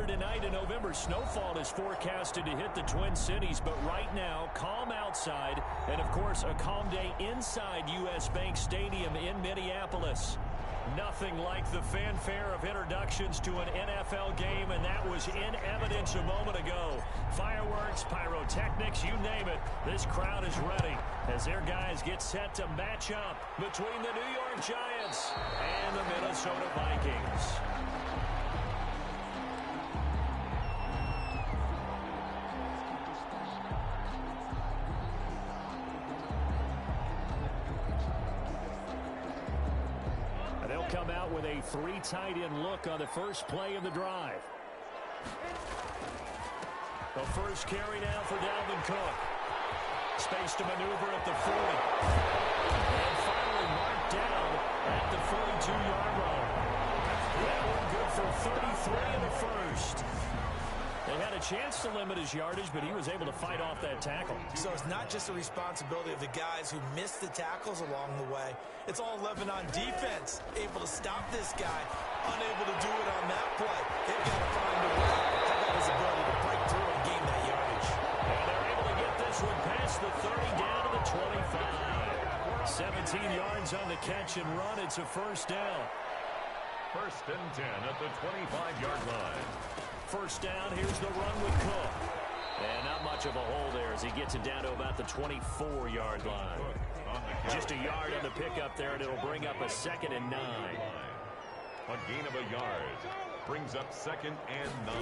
later tonight, a November snowfall is forecasted to hit the Twin Cities, but right now, calm outside, and of course, a calm day inside U.S. Bank Stadium in Minneapolis. Nothing like the fanfare of introductions to an NFL game, and that was in evidence a moment ago. Fireworks, pyrotechnics, you name it. This crowd is ready as their guys get set to match up between the New York Giants and the Minnesota Vikings. They'll come out with a three tight end look on the first play of the drive. The first carry now for Dalvin Cook. Space to maneuver at the 40. And finally marked down at the 42-yard line. That one good for 33 in the first. They had a chance to limit his yardage, but he was able to fight off that tackle. So it's not just the responsibility of the guys who missed the tackles along the way. It's all Lebanon defense, able to stop this guy, unable to do it on that play. They've got to find a way. How about his ability to break through and gain that yardage? And they're able to get this one past the 30 down to the 25. 17 yards on the catch and run. It's a first down. First and 10 at the 25-yard line. First down, here's the run with Cook. And not much of a hole there as he gets it down to about the 24-yard line. Just a yard on the pickup there, and it'll bring up a 2nd and 9. A gain of a yard brings up 2nd and 9.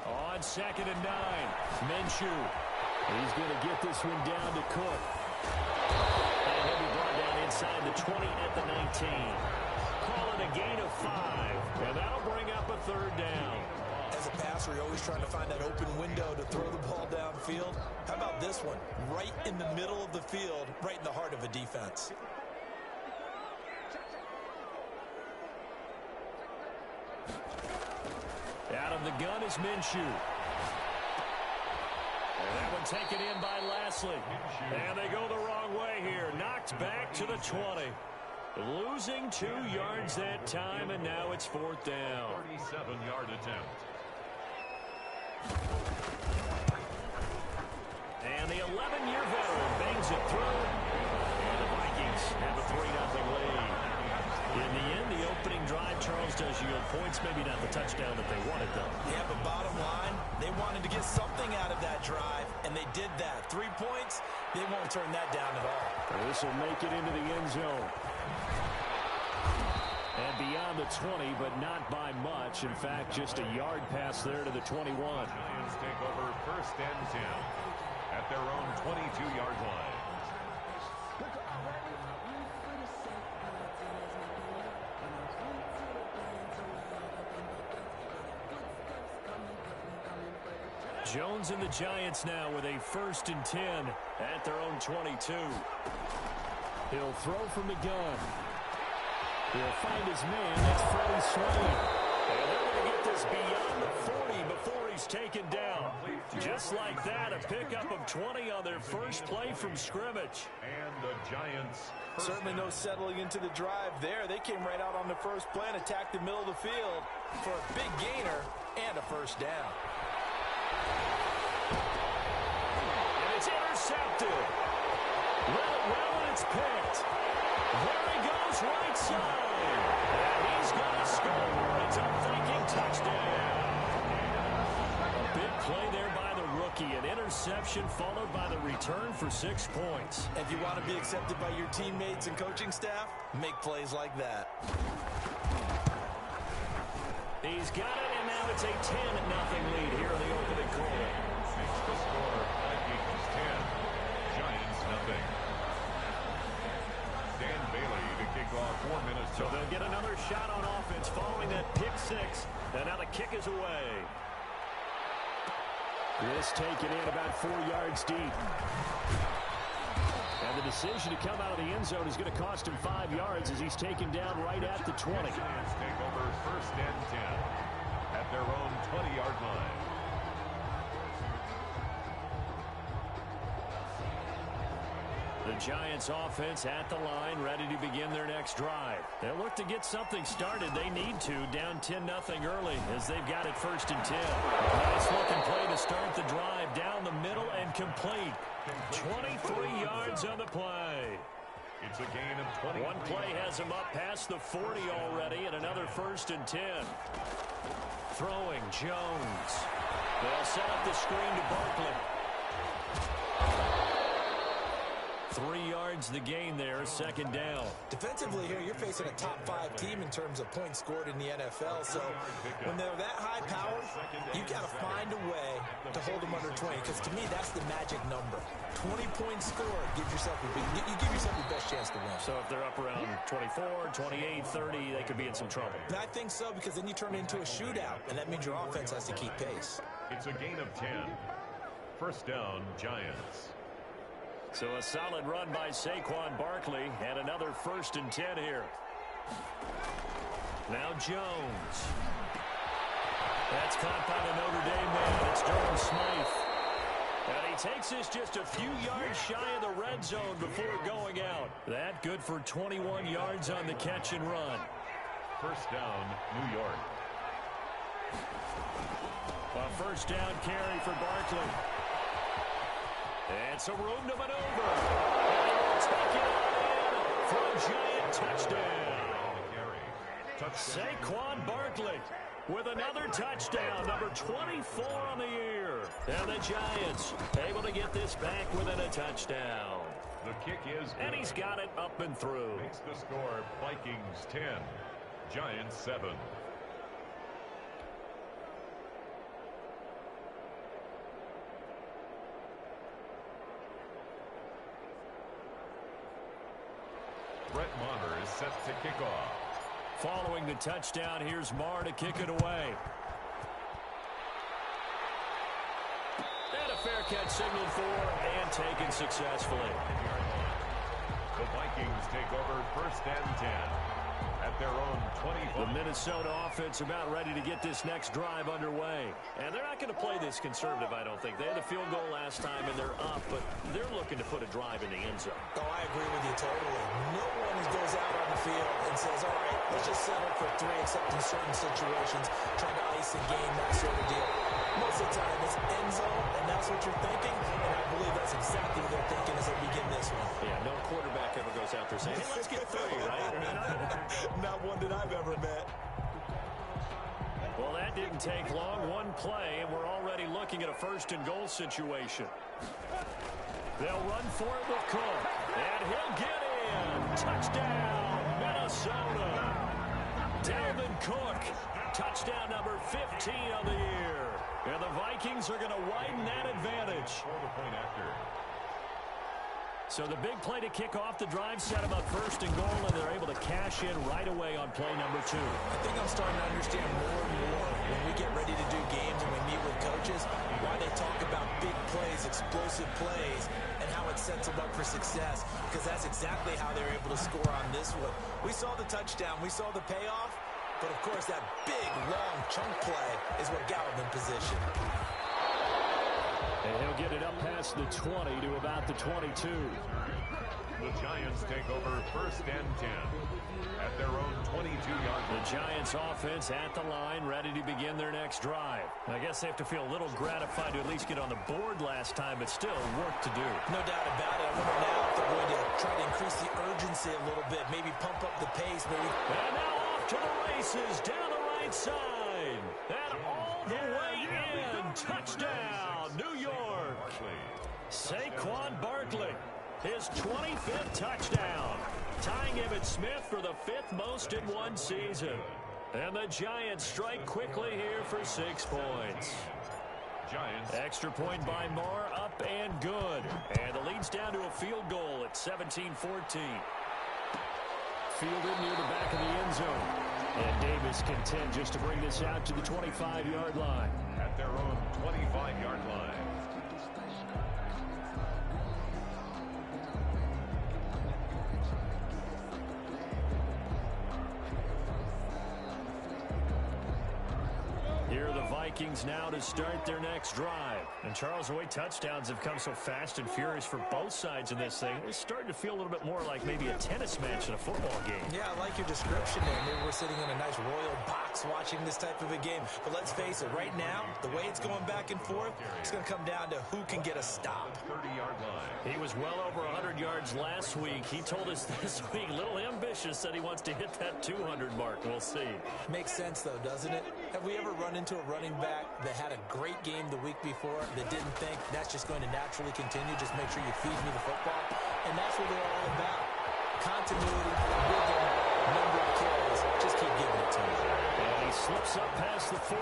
On 2nd and 9, Minshew. He's going to get this one down to Cook. And he'll be brought down inside the 20 at the 19. Call it a gain of 5, and that'll bring up a 3rd down. As a passer, you're always trying to find that open window to throw the ball downfield. How about this one? Right in the middle of the field, right in the heart of a defense. Out of the gun is Minshew. And that one taken in by Lashley. And they go the wrong way here. Knocked back to the 20. Losing 2 yards that time, and now it's 4th down. 37-yard attempt. And the 11-year veteran bangs it through. And the Vikings have a 3-0 lead. In the end, the opening drive, Charles, does yield points. Maybe not the touchdown that they wanted, though. Yeah, but bottom line, they wanted to get something out of that drive, and they did that. 3 points, they won't turn that down at all. This will make it into the end zone. And beyond the 20, but not by much. In fact, just a yard pass there to the 21. Giants take over 1st and 10 at their own 22-yard line. Jones and the Giants now with a 1st and 10 at their own 22. He'll throw from the gun. He'll find his man. That's Freddie Swain. And they're going to get this beyond the 40 before he's taken down. Just like that, a pickup of 20 on their first play from scrimmage. And the Giants. Certainly no settling into the drive there. They came right out on the first play and attacked the middle of the field for a big gainer and a 1st down. And it's intercepted. Well, and it's picked. There he goes, right side. And he's going to score. It's a thinking touchdown. A big play there by the rookie. An interception followed by the return for 6 points. If you want to be accepted by your teammates and coaching staff, make plays like that. He's got it, and now it's a 10-0 lead here in the opening quarter. The score, Vikings 10, Giants nothing. Dan Bailey to kick off 4 minutes. So they'll get another shot on offense following that pick 6. And now the kick is away. This taken in about 4 yards deep. And the decision to come out of the end zone is going to cost him 5 yards as he's taken down right at the 20. Giants take over 1st and 10 at their own 20-yard line. The Giants offense at the line, ready to begin their next drive. They'll look to get something started. They need to, down 10-0 early as they've got it 1st and 10. Nice looking play to start the drive down the middle and complete. 23 yards on the play. It's a gain of 20. One play has him up past the 40 already, and another 1st and 10. Throwing Jones. They'll set up the screen to Barkley. 3 yards the gain there, 2nd down. Defensively here, you're facing a top 5 team in terms of points scored in the NFL. So when they're that high powered, you got to find a way to hold them under 20. Because to me, that's the magic number. 20 points scored, you give yourself your best chance to win. So if they're up around 24, 28, 30, they could be in some trouble. And I think so, because then you turn it into a shootout, and that means your offense has to keep pace. It's a gain of 10. 1st down, Giants. So a solid run by Saquon Barkley, and another 1st and 10 here. Now Jones. That's caught by the Notre Dame man. It's Durham Smythe. And he takes this just a few yards shy of the red zone before going out. That good for 21 yards on the catch and run. 1st down, New York. A 1st down carry for Barkley. And some room to maneuver. And he will take it in for a giant touchdown. Saquon Barkley with another touchdown, number 24 on the year. And the Giants able to get this back within a touchdown. The kick is good. And he's got it up and through. Makes the score Vikings 10, Giants 7. Marr is set to kick off. Following the touchdown, here's Marr to kick it away. And a fair catch signaled for and taken successfully. The Vikings take over 1st and 10 at their own 25. The Minnesota offense about ready to get this next drive underway. And they're not going to play this conservative, I don't think. They had a field goal last time, and they're up, but they're looking to put a drive in the end zone. Oh, I agree with you totally. No one goes out on the field and says, all right, let's just settle for 3, except in certain situations, trying to ice a game, that sort of deal. Most of the time, it's end zone, and that's what you're thinking, and I believe that's exactly what they're thinking as they begin this one. Yeah, no quarterback ever goes out there saying, hey, let's get 3, right? Not one that I've ever met. Well, that didn't take long. One play, and we're already looking at a 1st and goal situation. They'll run for it with Cook, and he'll get in. Touchdown, Minnesota. Dalvin Cook, touchdown number 15 on the year. And the Vikings are going to widen that advantage. So the big play to kick off the drive set them up 1st and goal, and they're able to cash in right away on play number 2. I think I'm starting to understand more and more when we get ready to do games and we meet with coaches why they talk about big plays, explosive plays, and how it sets them up for success, because that's exactly how they're able to score on this one. We saw the touchdown. We saw the payoff. But, of course, that big, long chunk play is what got him in position. And he'll get it up past the 20 to about the 22. The Giants take over 1st and 10 at their own 22-yard line. The Giants offense at the line, ready to begin their next drive. I guess they have to feel a little gratified to at least get on the board last time, but still work to do. No doubt about it. I wonder now if they're going to try to increase the urgency a little bit, maybe pump up the pace. And now off to the races down the right side. And all the way in. Touchdown, New York. Saquon Barkley. His 25th touchdown, tying Emmitt Smith for the 5th most in one season. And the Giants strike quickly here for 6 points. Giants. Extra point by Marr, up and good. And the lead's down to a field goal at 17-14. Fielded near the back of the end zone. And Davis content just to bring this out to the 25-yard line. At their own 25-yard line. Here are the Vikings now to start their next drive. And Charles, the way touchdowns have come so fast and furious for both sides in this thing, it's starting to feel a little bit more like maybe a tennis match in a football game. Yeah, I like your description there. Maybe we're sitting in a nice royal box watching this type of a game. But let's face it, right now, the way it's going back and forth, it's going to come down to who can get a stop. 30-yard line. He was well over 100 yards last week. He told us this week, a little ambitious, that he wants to hit that 200 mark. We'll see. Makes sense, though, doesn't it? Have we ever run into a running back that had a great game the week before that didn't think that's just going to naturally continue? Just make sure you feed me the football. And that's what they're all about. Continuity, rhythm, number of carries. Just keep giving it to him. And he slips up past the 45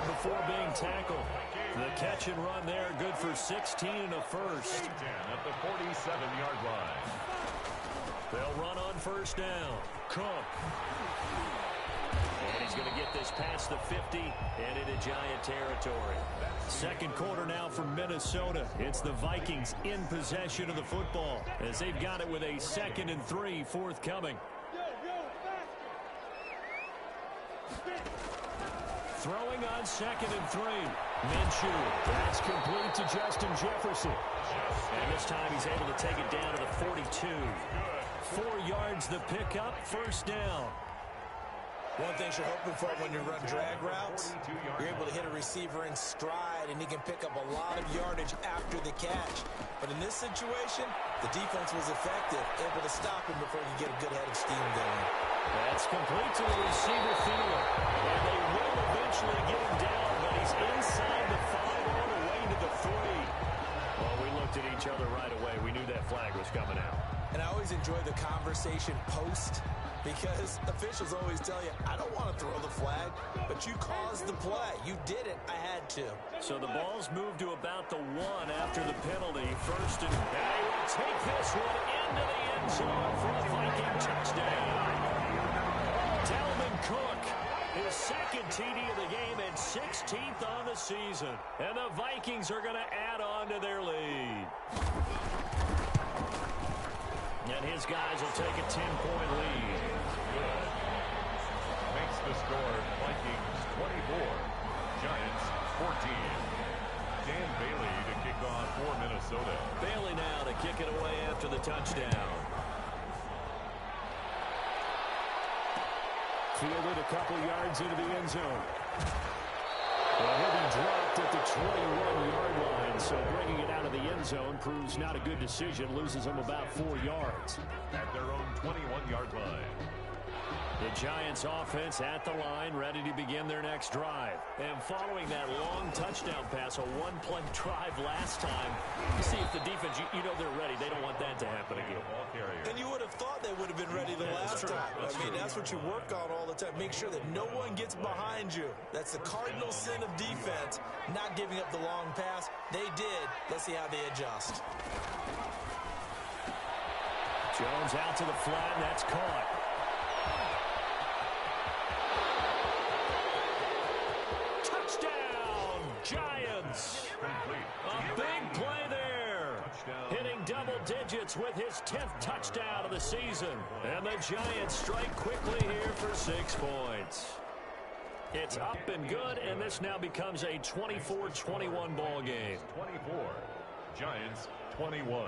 before being tackled. The catch and run there, good for 16 and a first. 10 at the 47-yard line. They'll run on first down. Cook. And he's going to get this past the 50 and into Giant territory. Second quarter now from Minnesota. It's the Vikings in possession of the football as they've got it with a 2nd and 3 forthcoming. Throwing on 2nd and 3. Minshew. That's complete to Justin Jefferson. And this time he's able to take it down to the 42. 4 yards the pickup, first down. One thing you're hoping for when you run drag routes, you're able to hit a receiver in stride, and he can pick up a lot of yardage after the catch. But in this situation, the defense was effective, able to stop him before you get a good head of steam going. That's complete to the receiver field. And they will eventually get him down, but he's inside the 5 all the way to the 3. Well, we looked at each other right away. We knew that flag was coming out. And I always enjoy the conversation post, because officials always tell you, I don't want to throw the flag, but you caused the play. You did it. I had to. So the ball's moved to about the 1 after the penalty. First and they will take this one into the end zone for a Viking touchdown. Dalvin Cook, his 2nd TD of the game and 16th on the season. And the Vikings are going to add on to their lead. And his guys will take a 10-point lead. Good. Makes the score Vikings 24, Giants 14. Dan Bailey to kick off for Minnesota. Bailey now to kick it away after the touchdown. Fielded a couple yards into the end zone. Well, he'll be dropped at the 21-yard line, so bringing it out of the end zone proves not a good decision. Loses him about 4 yards. At their own 21-yard line. The Giants offense at the line, ready to begin their next drive. And following that long touchdown pass, a one-play drive last time, you see if the defense, you know they're ready. They don't want that to happen again. And you would have thought they would have been ready the last time. I mean, that's what you work on all the time. Make sure that no one gets behind you. That's the cardinal sin of defense, not giving up the long pass. They did. Let's see how they adjust. Jones out to the flat, and that's caught. Touchdown, Giants. A big play there. Hitting double digits with his 10th touchdown of the season. And the Giants strike quickly here for 6 points. It's up and good, and this now becomes a 24-21 ball game. 24, Giants 21.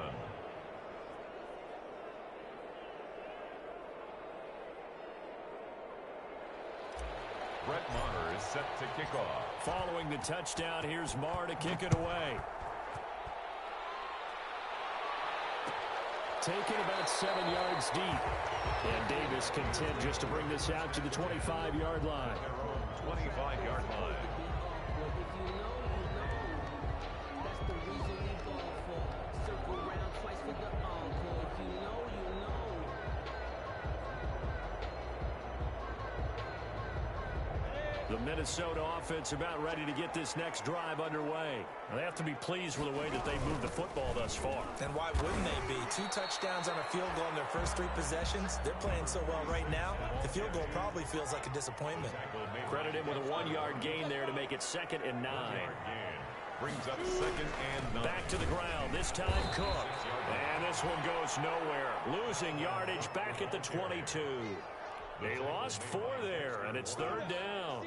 Brett Maher is set to kick off. Following the touchdown, here's Maher to kick it away. Taken about 7 yards deep. And Davis content just to bring this out to the 25-yard line. 25-yard line. The Minnesota offense about ready to get this next drive underway. They have to be pleased with the way that they moved the football thus far. And why wouldn't they be? 2 touchdowns on a field goal in their first 3 possessions. They're playing so well right now, the field goal probably feels like a disappointment. Credit him with a 1-yard gain there to make it 2nd and 9. Brings up 2nd and 9. Back to the ground, this time Cook. And this one goes nowhere. Losing yardage back at the 22. They lost 4 there, and it's 3rd down.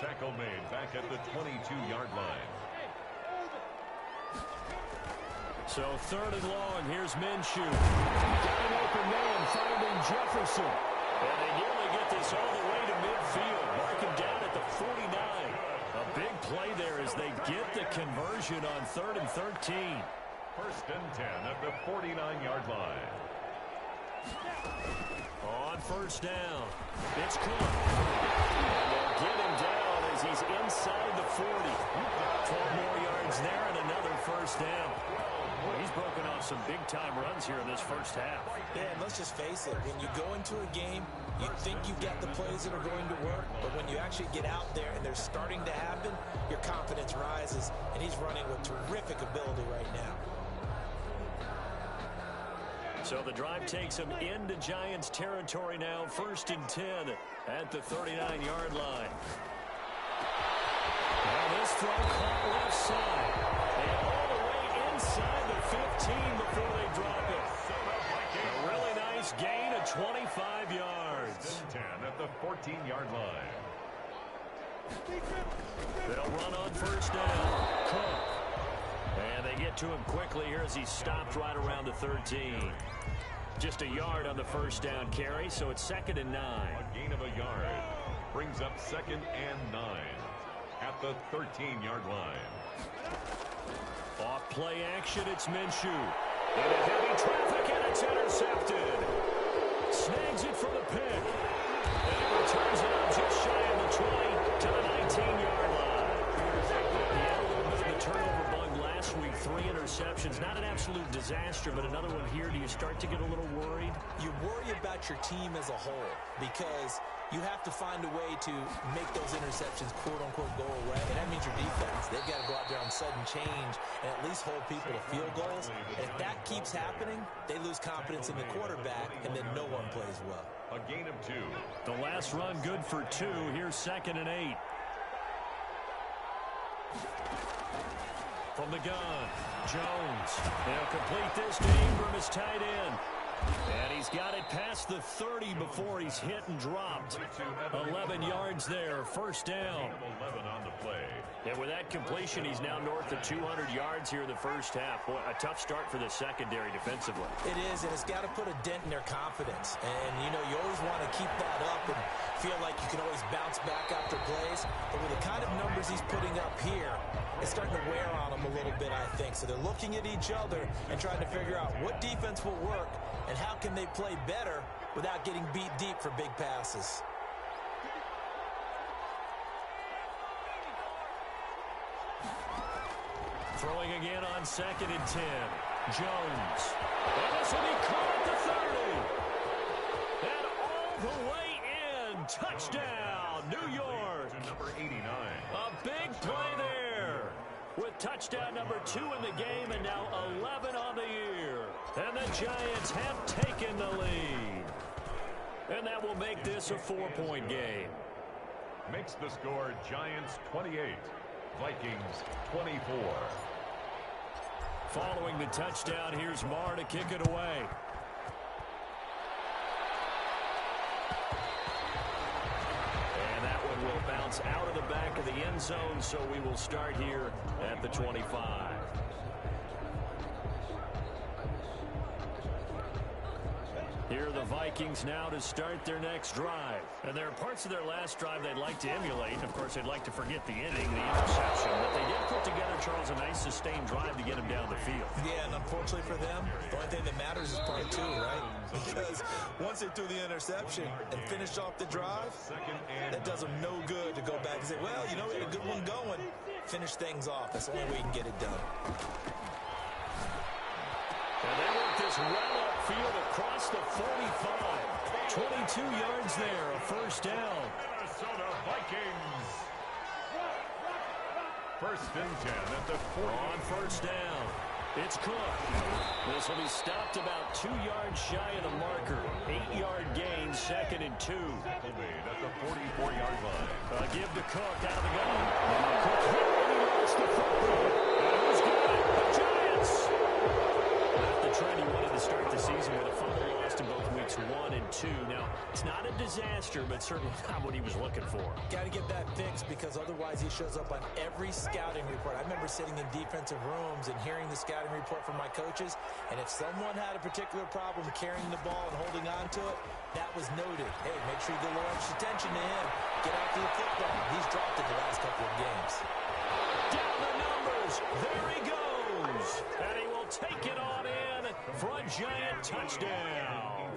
Tackle made back at the 22-yard line. So 3rd and long, here's Minshew. Got an open man, finding Jefferson. And they nearly get this all the way to midfield. Mark him down at the 49. A big play there as they get the conversion on 3rd and 13. 1st and 10 at the 49-yard line. On 1st down, it's Cook. And they'll get him down as he's inside the 40. 12 more yards there and another 1st down. Well, he's broken off some big-time runs here in this 1st half. Yeah, and let's just face it. When you go into a game, you think you've got the plays that are going to work, but when you actually get out there and they're starting to happen, your confidence rises, and he's running with terrific ability right now. So the drive takes him into Giants territory now. 1st and 10 at the 39-yard line. Now this throw caught left side. And all the way inside the 15 before they drop it. A really nice gain of 25 yards. 10 at the 14-yard line. They'll run on 1st down. Cook. And they get to him quickly here as he stopped right around the 13. Just a yard on the 1st down carry, so it's 2nd and 9. A gain of a yard brings up 2nd and 9 at the 13-yard line. Off play action, it's Minshew. Into heavy traffic, and it's intercepted. Snags it for the pick. And he returns it up just shy of the 20 to the 19-yard line. He had a little bit of a turnover bug last week. 3 interceptions. Not an absolute disaster, but another one here. Do you start to get a little worried? You worry about your team as a whole because you have to find a way to make those interceptions quote-unquote go away, and that means your defense. They've got to go out there on sudden change and at least hold people to field goals. And if that keeps happening, they lose confidence in the quarterback, and then no one plays well. A gain of 2. The last run good for 2. Here's 2nd and 8. From the gun, Jones. They'll complete this to Ingram as tight end. And he's got it past the 30 before he's hit and dropped. 11 yards there, 1st down. 11 on the play. And with that completion, he's now north of 200 yards here in the 1st half. Boy, a tough start for the secondary defensively. It is, and it's got to put a dent in their confidence. And, you know, you always want to keep that up and feel like you can always bounce back after plays. But with the kind of numbers he's putting up here, it's starting to wear on them a little bit, I think. So they're looking at each other and trying to figure out what defense will work and how can they play better without getting beat deep for big passes. Throwing again on 2nd and 10. Jones. And this will be caught at the 30. And all the way in. Touchdown, New York. To number 89. A big play there. With touchdown number 2 in the game and now 11 on the year. And the Giants have taken the lead. And that will make this a 4-point game. Makes the score Giants 28, Vikings 24. Following the touchdown, here's Marr to kick it away. And that one will bounce out of the back of the end zone, so we will start here at the 25. Here are the Vikings now to start their next drive. And there are parts of their last drive they'd like to emulate. Of course, they'd like to forget the inning, the interception. But they did put together, Charles, a nice sustained drive to get them down the field. Yeah, and unfortunately for them, the only thing that matters is part 2, right? Because once they threw the interception and finished off the drive, that does them no good to go back and say, well, you know, we had a good one going. Finish things off. That's the only way you can get it done. And they work this well upfield across the 45. 22 yards there, a 1st down. Minnesota Vikings. 1st and 10 at the 40. On 1st down, it's Cook. This will be stopped about 2 yards shy of the marker. 8-yard gain, 2nd and 2. Made at the 44-yard line. Give to Cook out of the gun. Cook hit and he lost the football. And who's got it? The Giants. Not the trend he wanted to start the season with a fumble lost in both weeks It's 1 and 2. Now, it's not a disaster, but certainly not what he was looking for. Got to get that fixed because otherwise he shows up on every scouting report. I remember sitting in defensive rooms and hearing the scouting report from my coaches, and if someone had a particular problem carrying the ball and holding on to it, that was noted. Hey, make sure you give a little extra attention to him. Get after the football. He's dropped it the last couple of games. Down the numbers. There he goes. And he will take it on in for a Giant touchdown.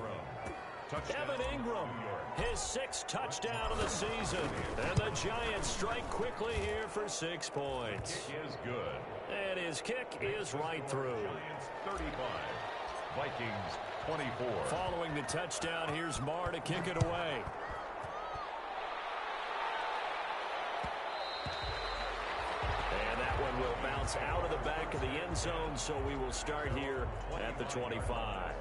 Evan Ingram, his 6th touchdown of the season. And the Giants strike quickly here for 6 points. Kick is good. And his kick is right through. Giants 35. Vikings 24. Following the touchdown, here's Marr to kick it away. And that one will bounce out of the back of the end zone, so we will start here at the 25.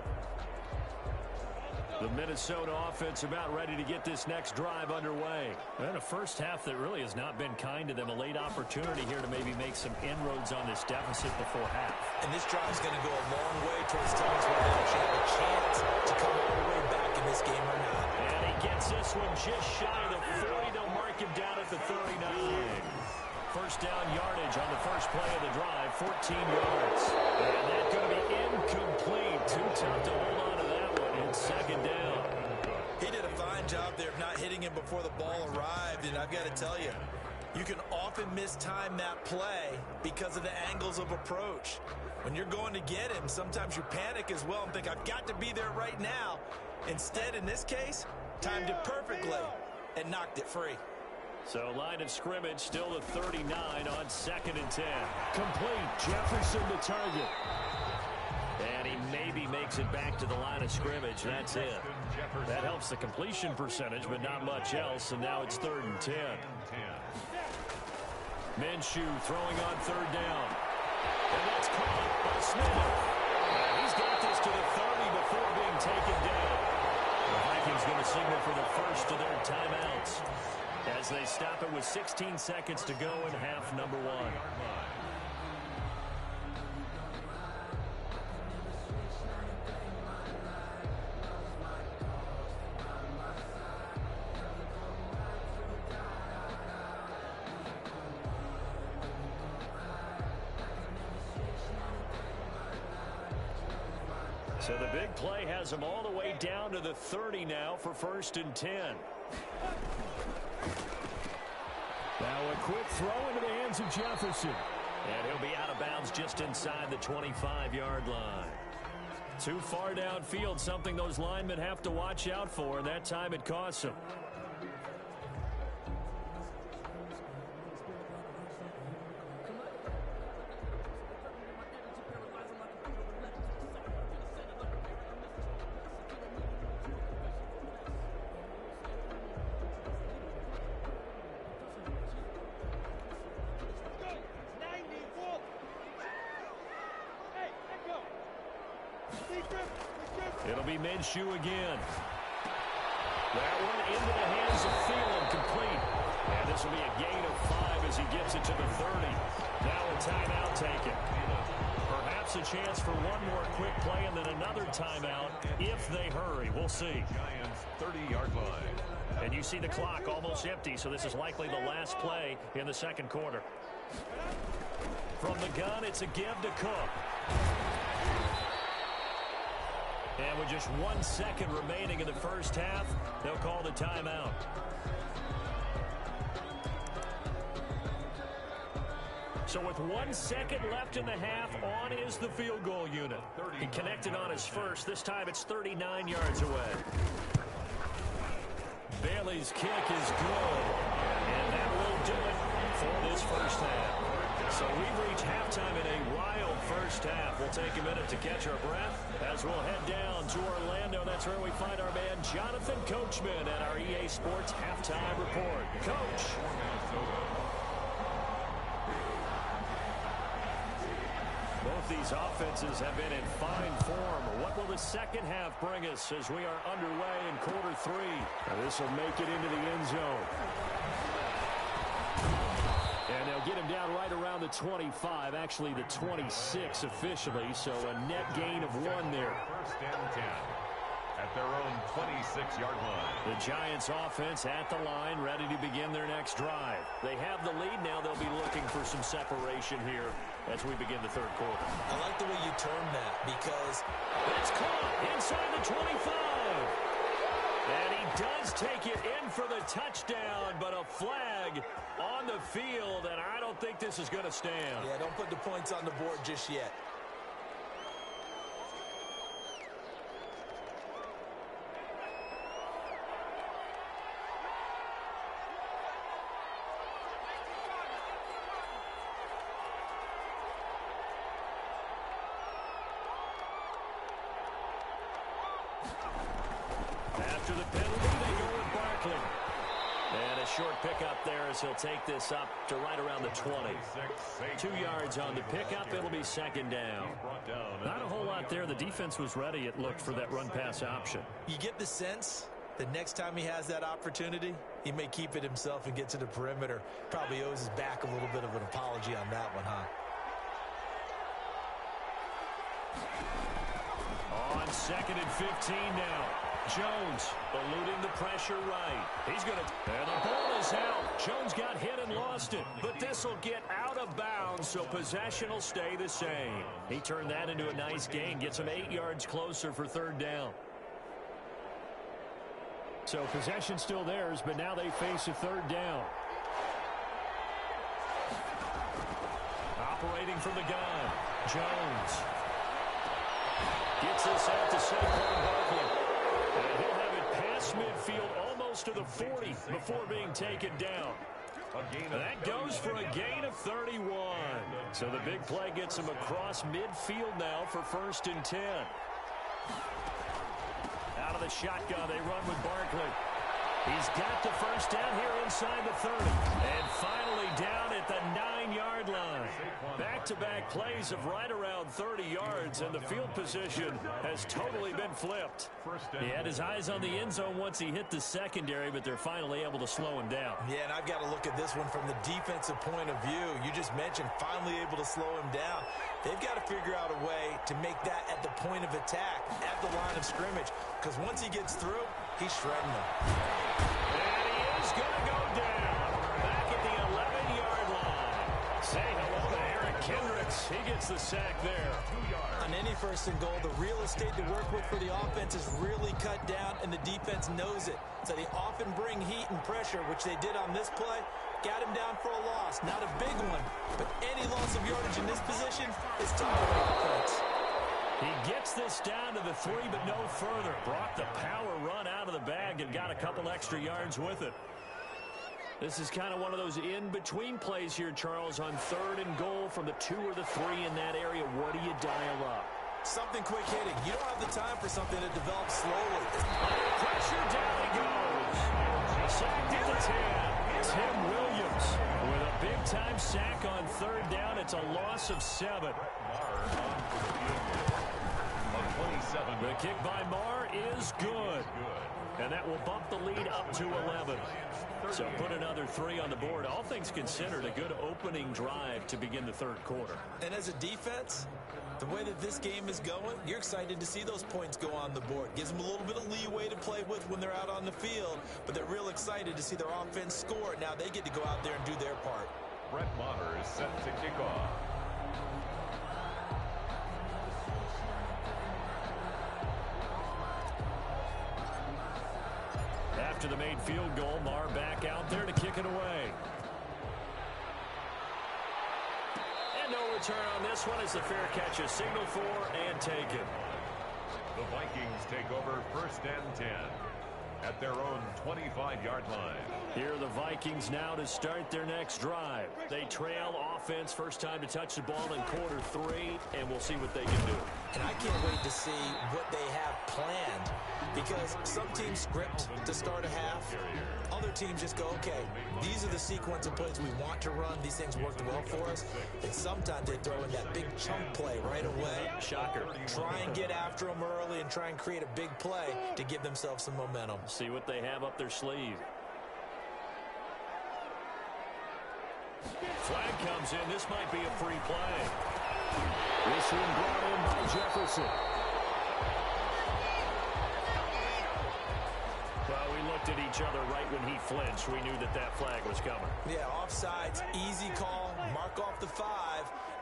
The Minnesota offense about ready to get this next drive underway. And a first half that really has not been kind to them. A late opportunity here to maybe make some inroads on this deficit before half. And this drive is going to go a long way towards telling us whether they actually have a chance to come all the way back in this game or not. And he gets this one just shy of the 40. They'll mark him down at the 39. First down yardage on the first play of the drive, 14 yards. And that's going to be incomplete. Too tough to hold on to that one. It's second down. He did a fine job there of not hitting him before the ball arrived, and I've got to tell you, you can often mistime that play because of the angles of approach. When you're going to get him, sometimes you panic as well and think, I've got to be there right now. Instead, in this case, timed it perfectly and knocked it free. So line of scrimmage still at 39 on 2nd and 10. Complete. Jefferson the target. And he maybe makes it back to the line of scrimmage. That's it. That helps the completion percentage, but not much else. And now it's 3rd and 10. Minshew throwing on 3rd down. And that's caught by Smith. And he's got this to the 30 before being taken down. The Vikings going to signal for the first of their timeouts as they stop it with 16 seconds to go in half number 1. So the big play has them all the way down to the 30 now for 1st and 10. Now a quick throw into the hands of Jefferson. And he'll be out of bounds just inside the 25-yard line. Too far downfield, something those linemen have to watch out for, and that time it costs them. It'll be Minshew again. That one into the hands of Thielen, complete. And this will be a gain of 5 as he gets it to the 30. Now a timeout taken. Perhaps a chance for one more quick play and then another timeout if they hurry. We'll see. Giants 30-yard line. And you see the clock almost empty, so this is likely the last play in the 2nd quarter. From the gun, it's a give to Cook. And with just 1 second remaining in the first half, they'll call the timeout. So with 1 second left in the half, on is the field goal unit. He connected on his first. This time it's 39 yards away. Bailey's kick is good. And that will do it for this first half. So we've reached halftime in a wild first half. We'll take a minute to catch our breath as we'll head down to Orlando. That's where we find our man Jonathan Coachman at our EA Sports Halftime Report. Coach. Both these offenses have been in fine form. What will the second half bring us as we are underway in quarter 3? This will make it into the end zone. And they'll get him down right around the 25, actually the 26 officially, so a net gain of 1 there. 1st and 10. at their own 26-yard line. The Giants offense at the line, ready to begin their next drive. They have the lead now. They'll be looking for some separation here as we begin the third quarter. I like the way you termed that because it's caught inside the 25. And he does take it in for the touchdown, but a flag on the field, and I don't think this is going to stand. Yeah, don't put the points on the board just yet. After the penalty, they go with Barkley. And a short pickup there as he'll take this up to right around the 20. 2 yards on the pickup. It'll be second down. Not a whole lot there. The defense was ready, it looked, for that run-pass option. You get the sense that next time he has that opportunity, he may keep it himself and get to the perimeter. Probably owes his back a little bit of an apology on that one, huh? On 2nd and 15 now. Jones eluding the pressure right. He's going to... And the ball is out. Jones got hit and lost it. But this will get out of bounds, so possession will stay the same. He turned that into a nice gain. Gets him 8 yards closer for third down. So possession still theirs, but now they face a third down. Operating from the gun. Jones. Gets this out to Saquon Barkley. And he'll have it past midfield almost to the 40 before being taken down. That goes for a gain of 31. So the big play gets him across midfield now for 1st and 10. Out of the shotgun, they run with Barkley. He's got the first down here inside the 30. And finally down at the 9-yard line. Back-to-back plays of right around 30 yards, and the field position has totally been flipped. He had his eyes on the end zone once he hit the secondary, but they're finally able to slow him down. Yeah, and I've got to look at this one from the defensive point of view. You just mentioned finally able to slow him down. They've got to figure out a way to make that at the point of attack, at the line of scrimmage, because once he gets through, he's shredding them. And he is going to go down back at the 11-yard line. Say hello to Eric Kendricks. He gets the sack there. On any 1st and goal, the real estate to work with for the offense is really cut down, and the defense knows it. So they often bring heat and pressure, which they did on this play. Got him down for a loss. Not a big one, but any loss of yardage in this position is tough to make points. He gets this down to the 3, but no further. Brought the power run out of the bag and got a couple extra yards with it. This is kind of one of those in-between plays here, Charles, on 3rd and goal from the 2 or the 3 in that area. What do you dial up? Something quick hitting. You don't have the time for something that develops slowly. Under pressure, down he goes. Sacked at the 10. Tim Williams with a big-time sack on 3rd down. It's a loss of 7. The kick by Marr is good. And that will bump the lead up to 11. So put another 3 on the board. All things considered, a good opening drive to begin the third quarter. And as a defense, the way that this game is going, you're excited to see those points go on the board. Gives them a little bit of leeway to play with when they're out on the field, but they're real excited to see their offense score. Now they get to go out there and do their part. Brett Maher is set to kick off. After the made field goal, Marr back out there to kick it away. And no return on this one as the fair catch is signaled for and taken. The Vikings take over 1st and 10 at their own 25-yard line. Here are the Vikings now to start their next drive. They trail offense, first time to touch the ball in quarter 3, and we'll see what they can do. And I can't wait to see what they have planned, because some teams script to start a half. Other teams just go, okay, these are the sequence of plays we want to run. These things worked well for us. And sometimes they throw in that big chunk play right away. Shocker. Try and get after them early and try and create a big play to give themselves some momentum. See what they have up their sleeve. Flag comes in. This might be a free play. This one brought in by Jefferson. each other right when he flinched. We knew that that flag was coming. Yeah, offsides, easy call, mark off the 5,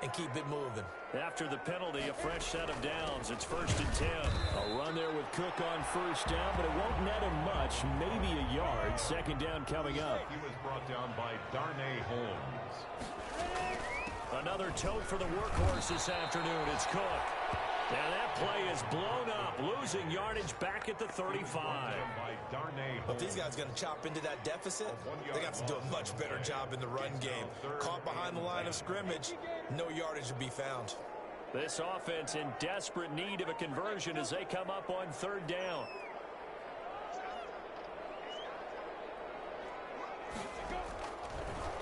and keep it moving. After the penalty, a fresh set of downs. It's 1st and 10. A run there with Cook on 1st down, but it won't net him much, maybe a yard. 2nd down coming up. He was brought down by Darnay Holmes. Another tote for the workhorse this afternoon. It's Cook. And that play is blown up, losing yardage back at the 35. If these guys are going to chop into that deficit, they got to do a much better job in the run game. Caught behind the line of scrimmage, no yardage to be found. This offense in desperate need of a conversion as they come up on 3rd down.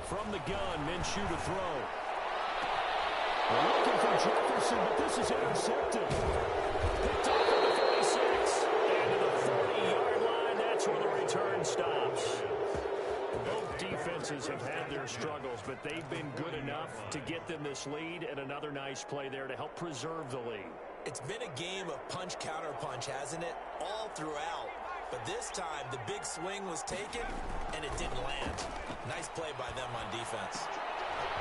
From the gun, Minshew to throw. They're looking for Jefferson, but this is intercepted. Picked off at the 46. And to the 40-yard line, that's where the return stops. Both defenses have had their struggles, but they've been good enough to get them this lead, and another nice play there to help preserve the lead. It's been a game of punch-counter-punch, hasn't it? All throughout. But this time, the big swing was taken, and it didn't land. Nice play by them on defense.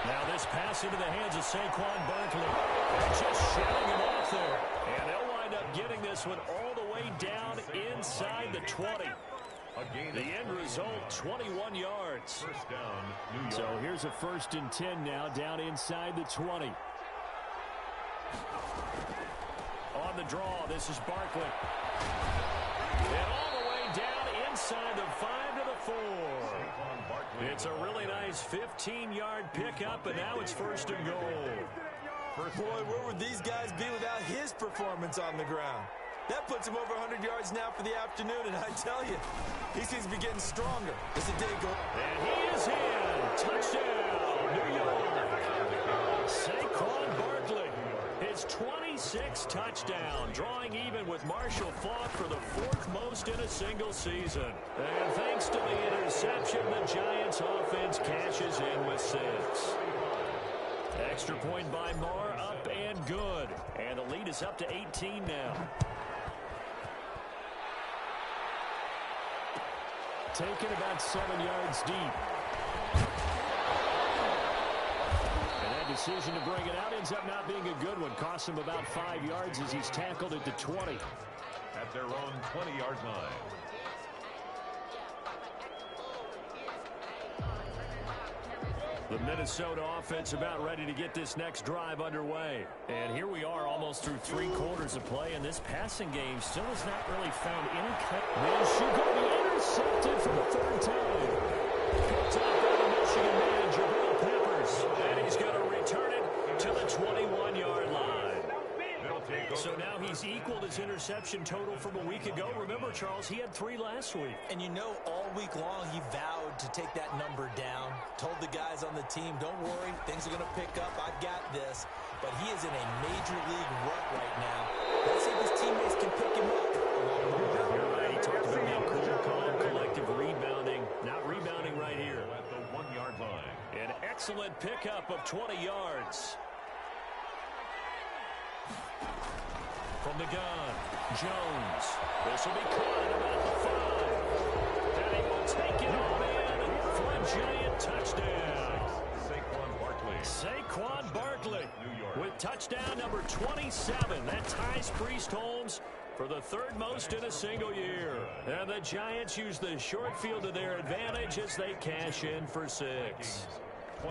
Now this pass into the hands of Saquon Barkley. They're just shouting him off there. And they'll wind up getting this one all the way down inside the 20. The end result, 21 yards. 1st down, New York. So here's a 1st and 10 now, down inside the 20. On the draw, this is Barkley. And all the way down inside the 5 to the 4. It's a really nice 15-yard pickup, and now it's 1st and goal. Boy, where would these guys be without his performance on the ground? That puts him over 100 yards now for the afternoon, and I tell you, he seems to be getting stronger as the day goes. And he is in. Touchdown, New York. Saquon Barkley, his 26th touchdown, drawing even with Marshall Faulk for the 4th most in a single season. And thanks to the interception, the Giants offense cashes in with 6. Extra point by Marr, up and good. And the lead is up to 18 now. Taken about 7 yards deep. And that decision to bring it out ends up not being a good one. Costs him about 5 yards as he's tackled at the 20. At their own 20-yard line. The Minnesota offense about ready to get this next drive underway. And here we are almost through 3 quarters of play, and this passing game still has not really found any cut. Minshew going to be intercepted for the 3rd time. Picked up by the Michigan man, Jabril Peppers. And he's going to return it to the 21-yard line. So now he's equaled his interception total from a week ago. Remember, Charles, he had 3 last week. And you know, all week long he vowed to take that number down. Told the guys on the team, don't worry, things are going to pick up. I've got this. But he is in a major league rut right now. Let's see if his teammates can pick him up. You're right. He talked about being cool, calm, collective rebounding. Not rebounding right here. At the 1-yard line. An excellent pickup of 20 yards. From the gun, Jones. This will be caught at about the 5. And he will take it all in for a giant touchdown. Saquon Barkley. Saquon Barkley with touchdown number 27. That ties Priest Holmes for the 3rd most in a single year. And the Giants use the short field to their advantage as they cash in for 6.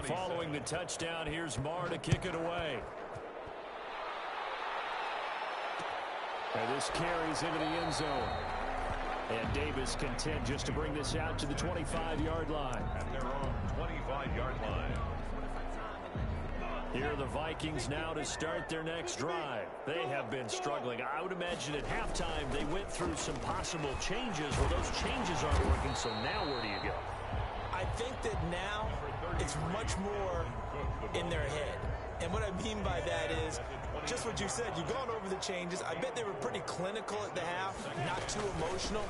Following the touchdown, here's Marr to kick it away. And this carries into the end zone. And Davis content just to bring this out to the 25-yard line. At their own 25-yard line. Here are the Vikings now to start their next drive. They have been struggling. I would imagine at halftime they went through some possible changes. Well, those changes aren't working, so now where do you go? I think that now it's much more in their head. And what I mean by that is just what you said. You've gone over the changes. I bet they were pretty clinical at the half, not too emotional.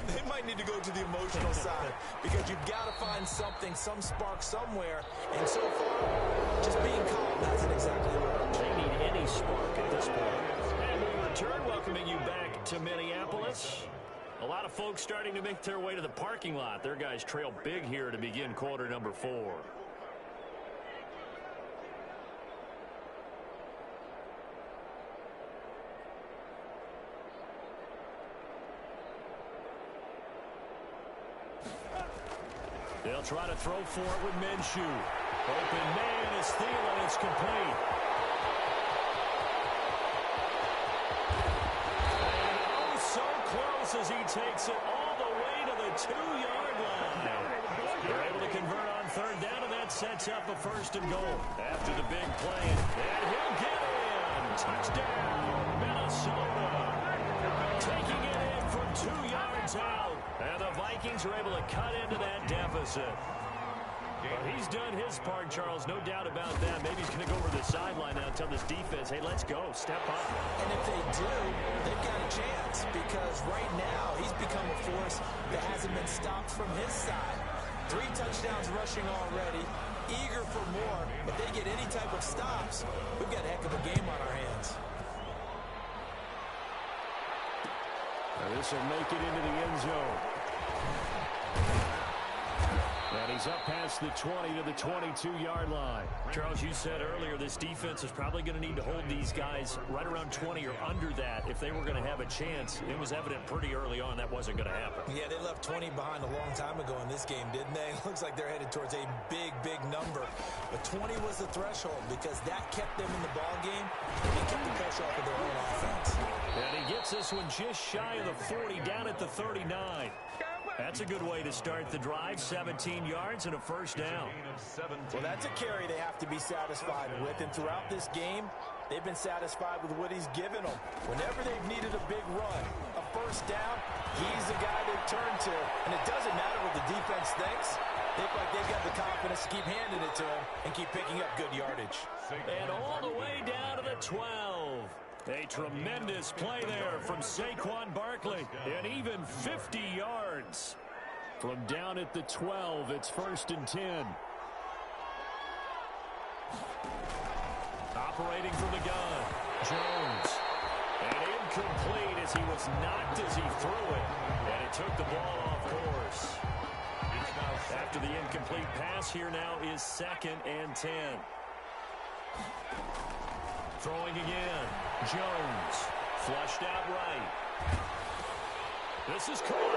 They might need to go to the emotional side because you've got to find something, some spark somewhere. And so far, just being calm hasn't exactly worked. They need any spark at this point. And we return, welcoming you back to Minneapolis. A lot of folks starting to make their way to the parking lot. Their guys trail big here to begin quarter number 4. They'll try to throw for it with Minshew. Open man is Thielen. It's complete. And oh, so close as he takes it all the way to the 2-yard line. They're able to convert on third down, and that sets up a first and goal. After the big play, and he'll get in. Touchdown, Minnesota. Taking it in from 2 yards out. And the Vikings are able to cut into that deficit. Well, he's done his part, Charles. No doubt about that. Maybe he's going to go over the sideline now and tell this defense, hey, let's go. Step up. And if they do, they've got a chance because right now he's become a force that hasn't been stopped from his side. 3 touchdowns rushing already. Eager for more. If they get any type of stops, we've got a heck of a game on our hands. This will make it into the end zone. And he's up past the 20 to the 22-yard line. Charles, you said earlier this defense is probably going to need to hold these guys right around 20 or under that if they were going to have a chance. It was evident pretty early on that wasn't going to happen. Yeah, they left 20 behind a long time ago in this game, didn't they? Looks like they're headed towards a big, big number. But 20 was the threshold because that kept them in the ball game and they kept the pressure off of their own offense. And he gets this one just shy of the 40, down at the 39. That's a good way to start the drive. 17 yards and a first down. Well, that's a carry they have to be satisfied with. And throughout this game, they've been satisfied with what he's given them. Whenever they've needed a big run, a first down, he's the guy they turn to. And it doesn't matter what the defense thinks. They look like they've got the confidence to keep handing it to him and keep picking up good yardage. And all the way down to the 12. A tremendous play there from Saquon Barkley. And even 50 yards. From down at the 12, it's first and 10. Operating from the gun, Jones. And incomplete as he was knocked as he threw it. And it took the ball off course. After the incomplete pass, here now is 2nd and 10. Throwing again. Jones. Flushed out right. This is caught.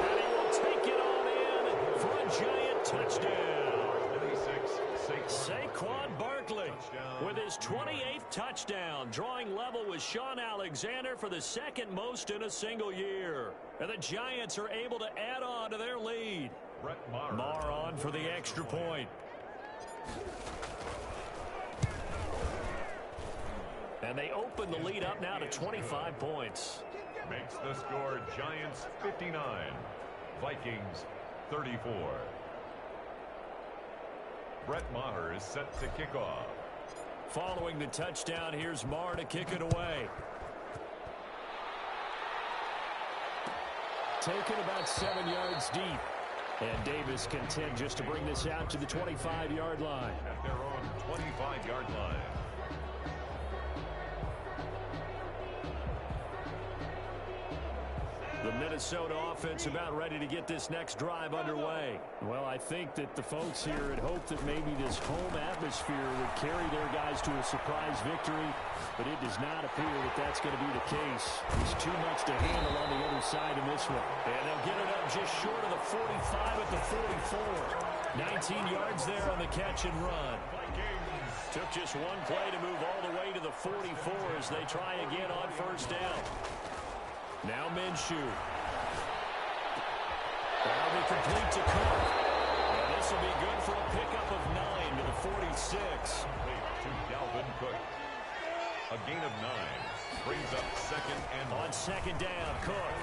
And he will take it on in for a giant touchdown. Saquon Barkley with his 28th touchdown, drawing level with Sean Alexander for the 2nd most in a single year. And the Giants are able to add on to their lead. Maher on for the extra point. And they open the lead up now to 25 points. Makes the score Giants 59, Vikings 34. Brett Maher is set to kick off. Following the touchdown, here's Maher to kick it away. Taken about 7 yards deep. And Davis content just to bring this out to the 25-yard line. At their own 25-yard line. The Minnesota offense about ready to get this next drive underway. Well, I think that the folks here had hoped that maybe this home atmosphere would carry their guys to a surprise victory, but it does not appear that that's going to be the case. There's too much to handle on the other side in this one. And they'll get it up just short of the 45 at the 44. 19 yards there on the catch and run. Took just one play to move all the way to the 44 as they try again on first down. Now Minshew. That'll be complete to Cook. And this will be good for a pickup of 9 to the 46. To Dalvin Cook. A gain of 9. Brings up 2nd and on 2nd down, Cook.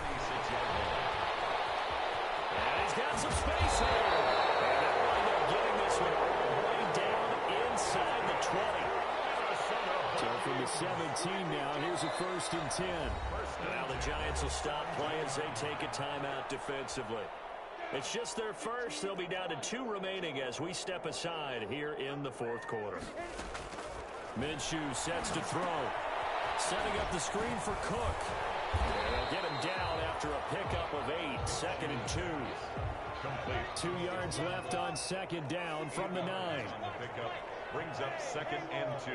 And he's got some space here. And they'll wind up getting this one all the way down inside the 20. So from the 17 now, here's a first and 10. Now the Giants will stop play as they take a timeout defensively. It's just their first. They'll be down to 2 remaining as we step aside here in the 4th quarter. Minshew sets to throw. Setting up the screen for Cook. They'll get him down after a pickup of 8. 2nd and 2. Complete. 2 yards left on 2nd down from the 9. Pickup brings up 2nd and 2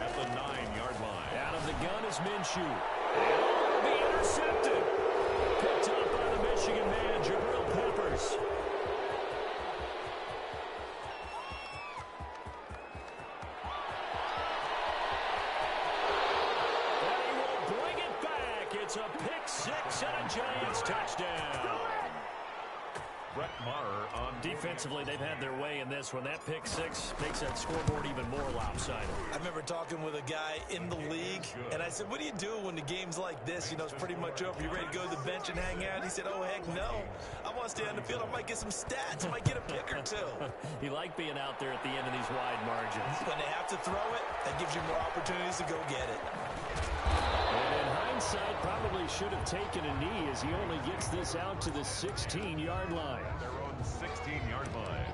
at the 9-yard line. Out of the gun is Minshew. And will be intercepted. Picked up by the Michigan man, Jabril Peppers. And he will bring it back. It's a pick 6 and a Giants touchdown. Brett Maher on Defensively, they've had their way in this one. That pick 6 makes that scoreboard even more lopsided. I remember talking with a guy in the league, and I said, what do you do when the game's like this? You know, it's pretty much over. You ready to go to the bench and hang out? He said, oh, heck no. I want to stay on the field. I might get some stats. I might get a pick or two. You like being out there at the end of these wide margins. When they have to throw it, that gives you more opportunities to go get it. And in hindsight, probably should have taken a knee as he only gets this out to the 16-yard line. their own 16-yard line.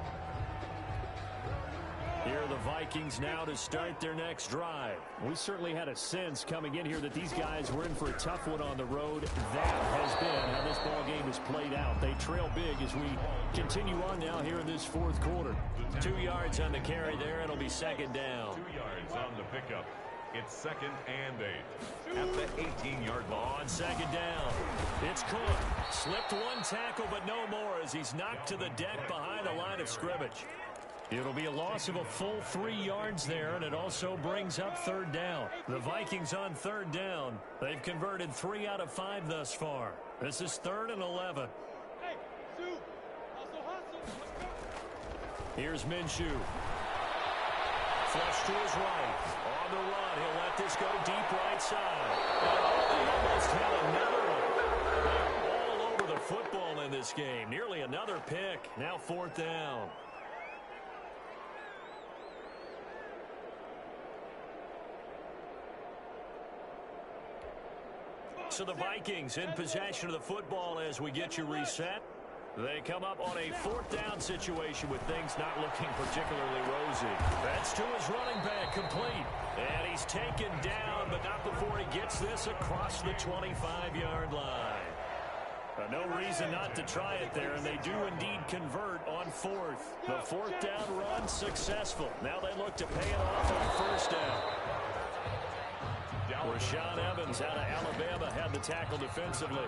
Here are the Vikings now to start their next drive. We certainly had a sense coming in here that these guys were in for a tough one on the road. That has been how this ball game has played out. They trail big as we continue on now here in this 4th quarter. 2 yards on the carry there. It'll be 2nd down. 2 yards on the pickup. It's 2nd and 8 at the 18-yard line. On 2nd down, it's Cook. Slipped one tackle, but no more as he's knocked to the deck behind the line of scrimmage. It'll be a loss of a full 3 yards there, and it also brings up 3rd down. The Vikings on 3rd down. They've converted 3 out of 5 thus far. This is 3rd and 11. Here's Minshew. Flush to his right. On the run, he'll let this go deep right side. Oh, he almost had another one. They're all over the football in this game. Nearly another pick. Now 4th down. So the Vikings in possession of the football as we get you reset. They come up on a 4th down situation with things not looking particularly rosy. That's to his running back, complete. And he's taken down, but not before he gets this across the 25-yard line. No reason not to try it there, and they do indeed convert on 4th. The 4th down run successful. Now they look to pay it off on 1st down. Rashaan Evans out of Alabama had the tackle defensively.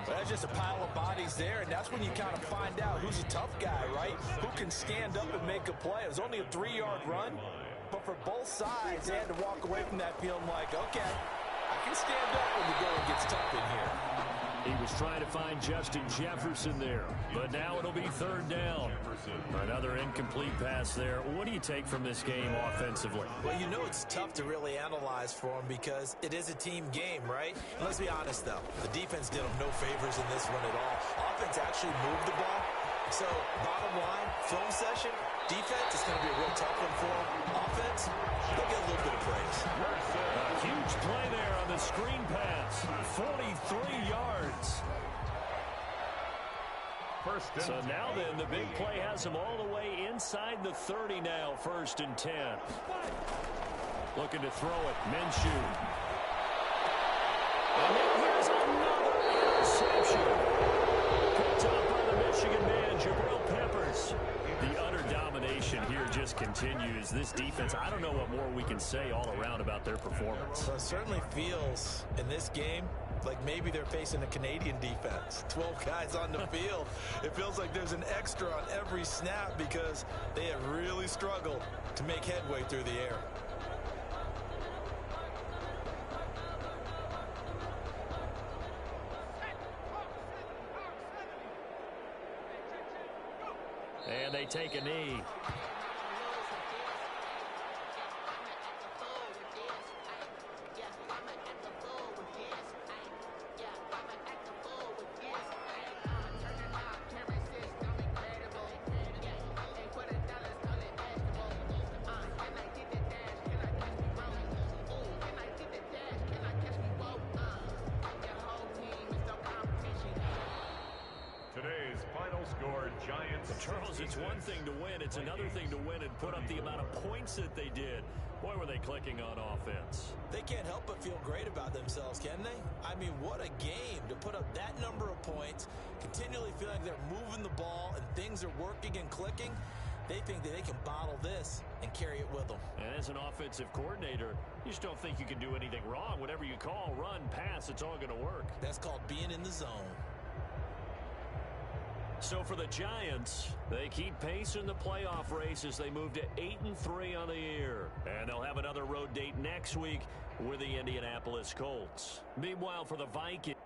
That's just a pile of bodies there, and that's when you kind of find out who's a tough guy, right? Who can stand up and make a play. It was only a 3-yard run, but for both sides, they had to walk away from that feeling like, okay, I can stand up when the going gets tough in here. He was trying to find Justin Jefferson there, but now it'll be 3rd down. Another incomplete pass there. What do you take from this game offensively? Well, you know it's tough to really analyze for them because it is a team game, right? And let's be honest, though. The defense did them no favors in this one at all. Offense actually moved the ball. So, bottom line, film session, defense is going to be a real tough one for them. Offense, they'll get a little bit of praise. A huge play there on the screen pass. 43 yards. So now then, the big play has them all the way inside the 30 now, 1st and 10. Looking to throw it, Minshew. And then here's another interception. Picked up by the Michigan man, Jabril Peppers. The utter domination here just continues. This defense, I don't know what more we can say all around about their performance. Well, it certainly feels in this game like maybe they're facing a Canadian defense. 12 guys on the field. It feels like there's an extra on every snap because they have really struggled to make headway through the air. And they take a knee. Today's final score, Giants. Charles, it's one thing to win. It's another thing to win and put up the amount of points that they did. Boy, were they clicking on offense. They can't help but feel great about themselves, can they? I mean, what a game to put up that number of points, continually feeling like they're moving the ball and things are working and clicking. They think that they can bottle this and carry it with them. And as an offensive coordinator, you just don't think you can do anything wrong. Whatever you call, run, pass, it's all going to work. That's called being in the zone. So for the Giants, they keep pace in the playoff race as they move to 8-3 on the year. And they'll have another road date next week with the Indianapolis Colts. Meanwhile, for the Vikings,